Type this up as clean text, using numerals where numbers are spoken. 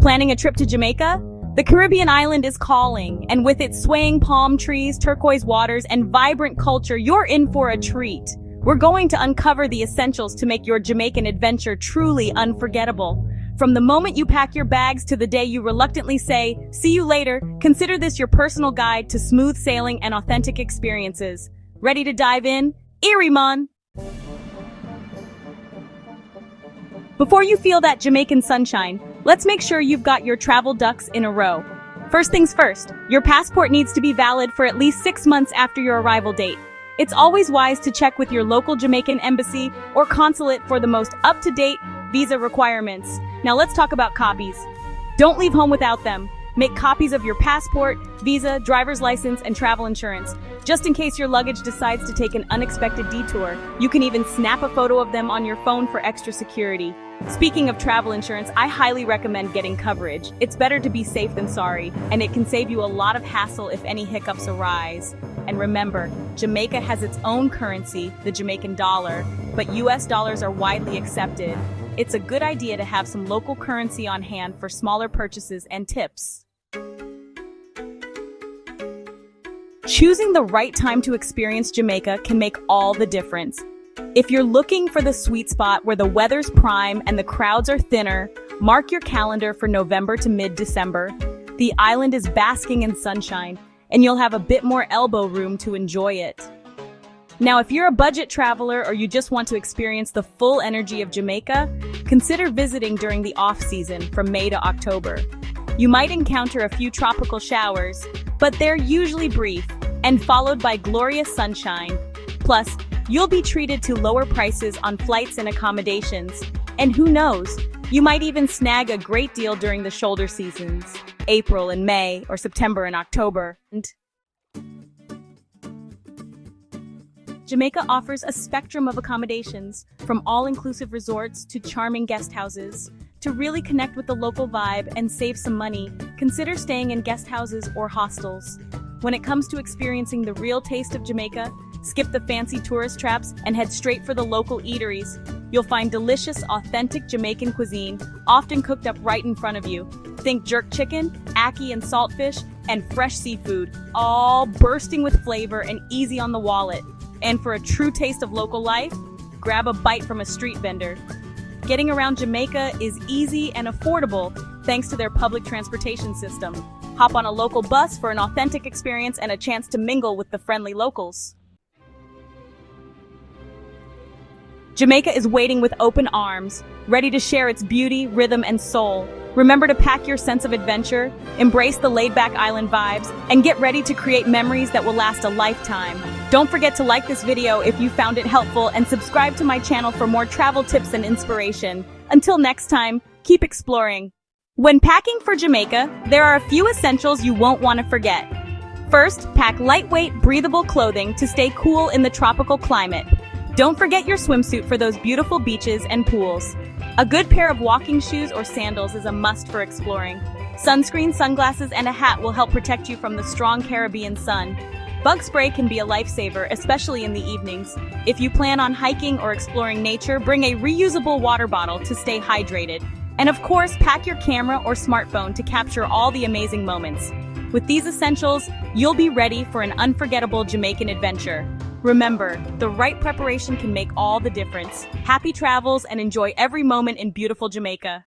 Planning a trip to Jamaica? The Caribbean island is calling, and with its swaying palm trees, turquoise waters, and vibrant culture, you're in for a treat. We're going to uncover the essentials to make your Jamaican adventure truly unforgettable. From the moment you pack your bags to the day you reluctantly say, "See you later," consider this your personal guide to smooth sailing and authentic experiences. Ready to dive in? Iriman! Before you feel that Jamaican sunshine, let's make sure you've got your travel ducks in a row. First things first, your passport needs to be valid for at least 6 months after your arrival date. It's always wise to check with your local Jamaican embassy or consulate for the most up-to-date visa requirements. Now let's talk about copies. Don't leave home without them. Make copies of your passport, visa, driver's license, and travel insurance, just in case your luggage decides to take an unexpected detour. You can even snap a photo of them on your phone for extra security. Speaking of travel insurance, I highly recommend getting coverage. It's better to be safe than sorry, and it can save you a lot of hassle if any hiccups arise. And remember, Jamaica has its own currency, the Jamaican dollar, but US dollars are widely accepted. It's a good idea to have some local currency on hand for smaller purchases and tips. Choosing the right time to experience Jamaica can make all the difference. If you're looking for the sweet spot where the weather's prime and the crowds are thinner, mark your calendar for November to mid-December. The island is basking in sunshine, and you'll have a bit more elbow room to enjoy it. Now, if you're a budget traveler or you just want to experience the full energy of Jamaica, consider visiting during the off-season from May to October. You might encounter a few tropical showers, but they're usually brief and followed by glorious sunshine. Plus, you'll be treated to lower prices on flights and accommodations. And who knows, you might even snag a great deal during the shoulder seasons, April and May, or September and October. Jamaica offers a spectrum of accommodations, from all-inclusive resorts to charming guest houses. To really connect with the local vibe and save some money, consider staying in guest houses or hostels. When it comes to experiencing the real taste of Jamaica, skip the fancy tourist traps and head straight for the local eateries. You'll find delicious, authentic Jamaican cuisine, often cooked up right in front of you. Think jerk chicken, ackee and saltfish, and fresh seafood, all bursting with flavor and easy on the wallet. And for a true taste of local life, grab a bite from a street vendor. Getting around Jamaica is easy and affordable thanks to their public transportation system. Hop on a local bus for an authentic experience and a chance to mingle with the friendly locals. Jamaica is waiting with open arms, ready to share its beauty, rhythm, and soul. Remember to pack your sense of adventure, embrace the laid-back island vibes, and get ready to create memories that will last a lifetime. Don't forget to like this video if you found it helpful and subscribe to my channel for more travel tips and inspiration. Until next time, keep exploring. When packing for Jamaica, there are a few essentials you won't want to forget. First, pack lightweight, breathable clothing to stay cool in the tropical climate. Don't forget your swimsuit for those beautiful beaches and pools. A good pair of walking shoes or sandals is a must for exploring. Sunscreen, sunglasses, and a hat will help protect you from the strong Caribbean sun. Bug spray can be a lifesaver, especially in the evenings. If you plan on hiking or exploring nature, bring a reusable water bottle to stay hydrated. And of course, pack your camera or smartphone to capture all the amazing moments. With these essentials, you'll be ready for an unforgettable Jamaican adventure. Remember, the right preparation can make all the difference. Happy travels and enjoy every moment in beautiful Jamaica.